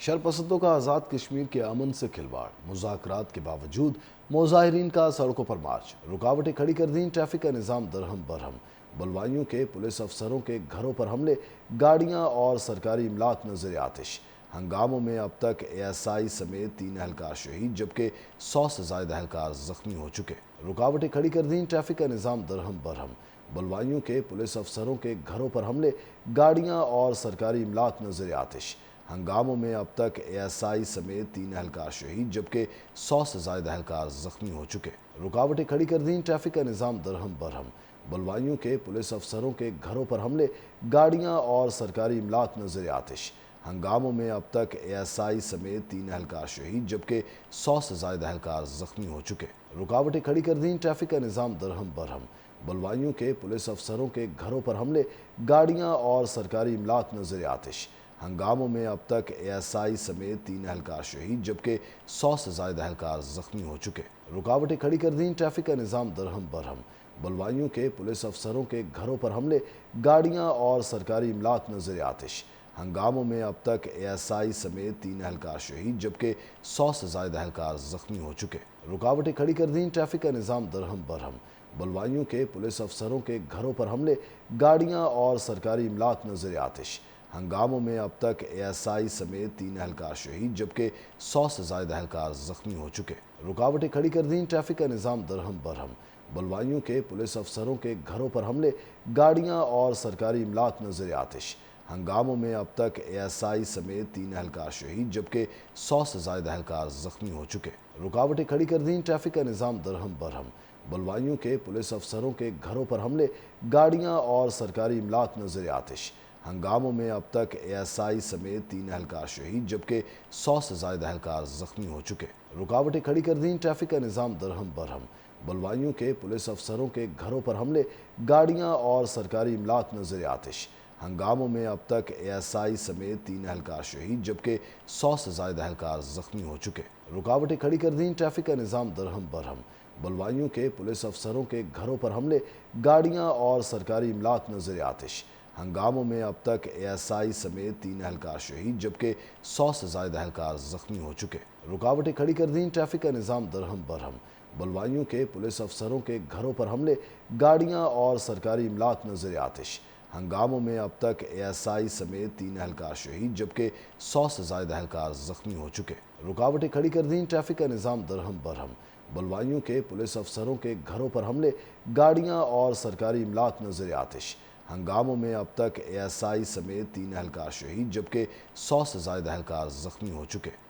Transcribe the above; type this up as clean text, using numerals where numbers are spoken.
شرپسندوں کا آزاد کشمیر کے امن سے کھلواڑ، مذاکرات کے باوجود مظاہرین کا سڑکوں پر مارچ، رکاوٹیں کھڑی کر دیں، ٹریفک کا نظام درہم برہم، بلوائیوں کے پولیس افسروں کے گھروں پر حملے، گاڑیاں اور سرکاری املاک نظر آتش۔ ہنگاموں میں اب تک اے ایس آئی سمیت 3 اہلکار شہید جبکہ 100 سے زائد اہلکار زخمی ہو چکے۔ رکاوٹیں کھڑی کر دیں، ٹریفک کا نظام درہم برہم، بلوائیوں کے پولیس افسروں کے گھروں پر حملے، گاڑیاں اور سرکاری املاک نظر آتش۔ ہنگاموں میں اب تک اے ایس آئی سمیت 3 اہلکار شہید جبکہ 100 سے زائد اہلکار زخمی ہو چکے۔ رکاوٹیں کھڑی کر دیں، ٹریفک کا نظام درہم برہم، بلوائیوں کے پولیس افسروں کے گھروں پر حملے، گاڑیاں اور سرکاری املاک نظر آتش۔ ہنگاموں میں اب تک اے ایس آئی سمیت 3 اہلکار شہید جبکہ 100 سے زائد اہلکار زخمی ہو چکے۔ رکاوٹیں کھڑی کر دیں، ٹریفک کا نظام درہم برہم، بلوائیوں کے پولیس افسروں کے گھروں پر حملے، گاڑیاں اور سرکاری املاک نظر آتش۔ ہنگاموں میں اب تک اے ایس آئی سمیت 3 اہلکار شہید جبکہ 100 سے زائد اہلکار زخمی ہو چکے۔ رکاوٹیں کھڑی کر دیں، ٹریفک کا نظام درہم برہم، بلوائیوں کے پولیس افسروں کے گھروں پر حملے، گاڑیاں اور سرکاری املاک نظر آتش۔ ہنگاموں میں اب تک اے ایس آئی سمیت 3 اہلکار شہید جبکہ 100 سے زائد اہلکار زخمی ہو چکے۔ رکاوٹیں کھڑی کر دیں، ٹریفک کا نظام درہم برہم، بلوائیوں کے پولیس افسروں کے گھروں پر حملے، گاڑیاں اور سرکاری املاک نظر آتش۔ ہنگاموں میں اب تک اے ایس آئی سمیت 3 اہلکار شہید جبکہ 100 سے زائد اہلکار زخمی ہو چکے۔ رکاوٹیں کھڑی کر دیں، ٹریفک کا نظام درہم برہم، بلوائیوں کے پولیس افسروں کے گھروں پر حملے، گاڑیاں اور سرکاری املاک نظر آتش۔ ہنگاموں میں اب تک اے ایس آئی سمیت 3 اہلکار شہید جبکہ 100 سے زائد اہلکار زخمی ہو چکے۔ رکاوٹیں کھڑی کر دیں، ٹریفک کا نظام درہم برہم، بلوائیوں کے پولیس افسروں کے گھروں پر حملے، گاڑیاں اور سرکاری املاک نظر آتش۔ ہنگاموں میں اب تک اے ایس آئی سمیت 3 اہلکار شہید جبکہ 100 سے زائد اہلکار زخمی ہو چکے۔ رکاوٹیں کھڑی کر دیں، ٹریفک کا نظام درہم برہم، بلوائیوں کے پولیس افسروں کے گھروں پر حملے، گاڑیاں اور سرکاری املاک نظر آتش۔ ہنگاموں میں اب تک اے ایس آئی سمیت 3 اہلکار شہید جبکہ 100 سے زائد اہلکار زخمی ہو چکے۔ رکاوٹیں کھڑی کر دیں، ٹریفک کا نظام درہم برہم، بلوائیوں کے پولیس افسروں کے گھروں پر حملے، گاڑیاں اور سرکاری املاک نظر آتش۔ ہنگاموں میں اب تک اے ایس آئی سمیت 3 اہلکار شہید جبکہ 100 سے زائد اہلکار زخمی ہو چکے۔ رکاوٹیں کھڑی کر دیں، ٹریفک کا نظام درہم برہم، بلوائیوں کے پولیس افسروں کے گھروں پر حملے، گاڑیاں اور سرکاری املاک نظر آتش۔ ہنگاموں میں اب تک اے ایس آئی سمیت 3 اہلکار شہید جبکہ 100 سے زائد اہلکار زخمی ہو چکے۔ رکاوٹیں کھڑی کر دیں، ٹریفک کا نظام درہم برہم، بلوائیوں کے پولیس افسروں کے گھروں پر حملے، گاڑیاں اور سرکاری املاک نظر آتش۔ ہنگاموں میں اب تک اے ایس آئی سمیت 3 اہلکار شہید جبکہ 100 سے زائد اہلکار زخمی ہو چکے۔